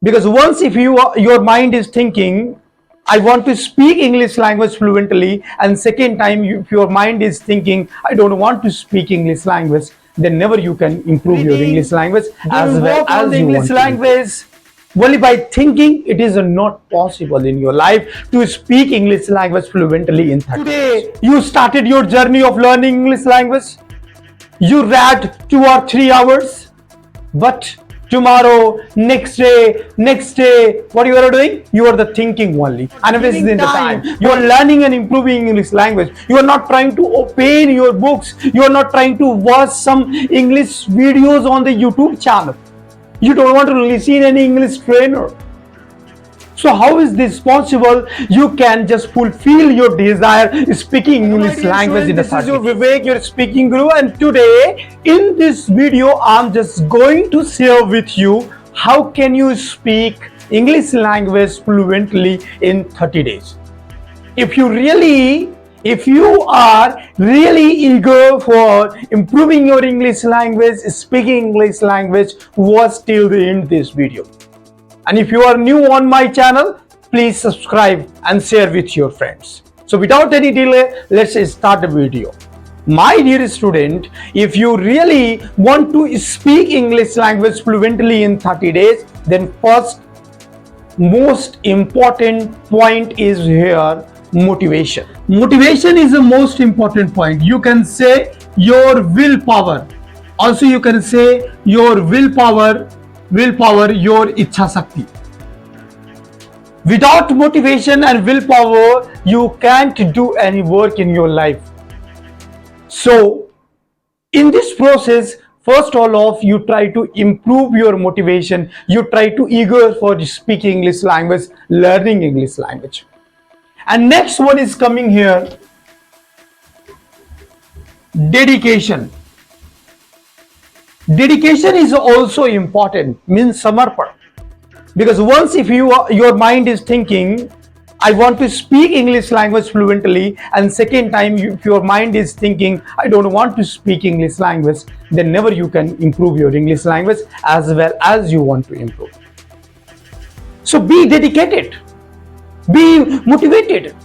Because once if your mind is thinking, I want to speak English language fluently, and second time if your mind is thinking, I don't want to speak English language, then never you can improve your English language as well as you English language. Only by thinking, it is not possible in your life to speak English language fluently in 30 days. Today, you started your journey of learning English language. You read 2 or 3 hours, but tomorrow, next day, what you are doing? You are the thinking only. And wasting the time. You are learning and improving English language. You are not trying to open your books. You are not trying to watch some English videos on the YouTube channel. You don't want to listen any English trainer. So how is this possible? You can just fulfill your desire speaking English language in a 30 days. This is your Vivek, your speaking guru, and today in this video I'm just going to share with you how can you speak English language fluently in 30 days. If you are really eager for improving your English language, speaking English language, watch till the end this video. And if you are new on my channel, please subscribe and share with your friends. So without any delay, let's start the video. My dear student, if you really want to speak English language fluently in 30 days, then first most important point is here, motivation. Motivation is the most important point. You can say your willpower. Also you can say your willpower, your ichha shakti. Without motivation and willpower, you can't do any work in your life. So in this process, first of you try to improve your motivation. You try to eager for speaking English language, learning English language. And next one is coming here, dedication. Dedication is also important, means samarpan. Because once if your mind is thinking, I want to speak English language fluently, and second time if your mind is thinking, I don't want to speak English language, then never you can improve your English language as well as you want to improve. So be dedicated, be motivated.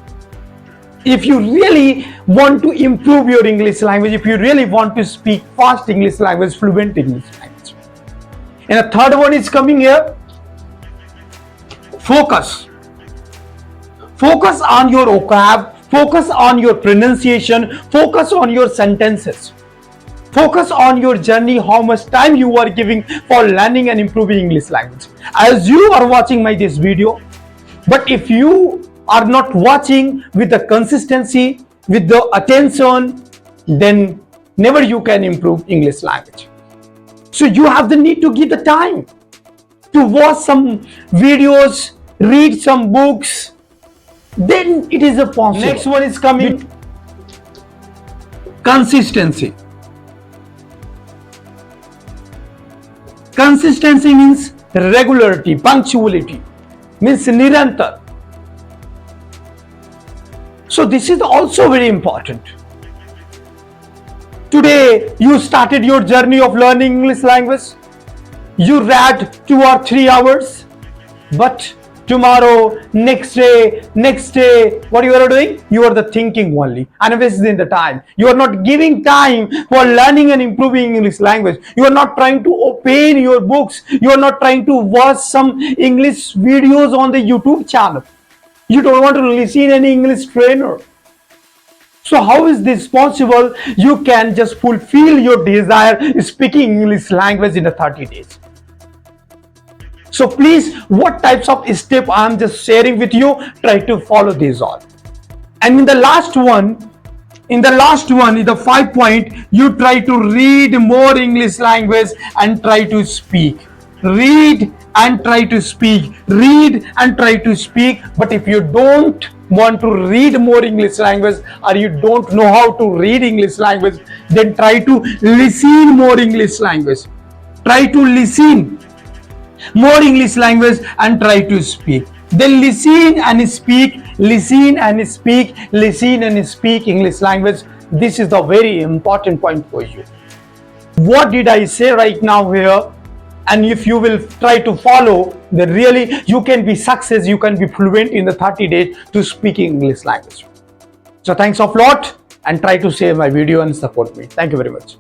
If you really want to improve your English language, if you really want to speak fast English language, fluent English language. And the third one is coming here, focus. Focus on your vocab, focus on your pronunciation, focus on your sentences. Focus on your journey, how much time you are giving for learning and improving English language. As you are watching this video, but if you are not watching with the consistency, with the attention, then never you can improve English language. So you have the need to give the time to watch some videos, read some books, then it is a possible. Next one is coming, consistency. Consistency means regularity, punctuality, means nirantar. So this is also very important. Today you started your journey of learning English language. You read 2 or 3 hours, but tomorrow, next day, what you are doing? You are the thinking only and wasting the time. You are not giving time for learning and improving English language. You are not trying to open your books. You are not trying to watch some English videos on the YouTube channel. You don't want to listen any English trainer. So how is this possible? You can just fulfill your desire speaking English language in 30 days. So please, what types of steps I am just sharing with you, try to follow these all. And in the last one, in the 5 point, you try to read more English language and try to speak. Read and try to speak. Read and try to speak. But if you don't want to read more English language, or you don't know how to read English language, then try to listen more English language. Try to listen more English language and try to speak. Then listen and speak, listen and speak, listen and speak English language. This is the very important point for you. What did I say right now here? and if you will try to follow, then really you can be success, you can be fluent in the 30 days to speaking English language. So thanks a lot, and try to share my video and support me. Thank you very much.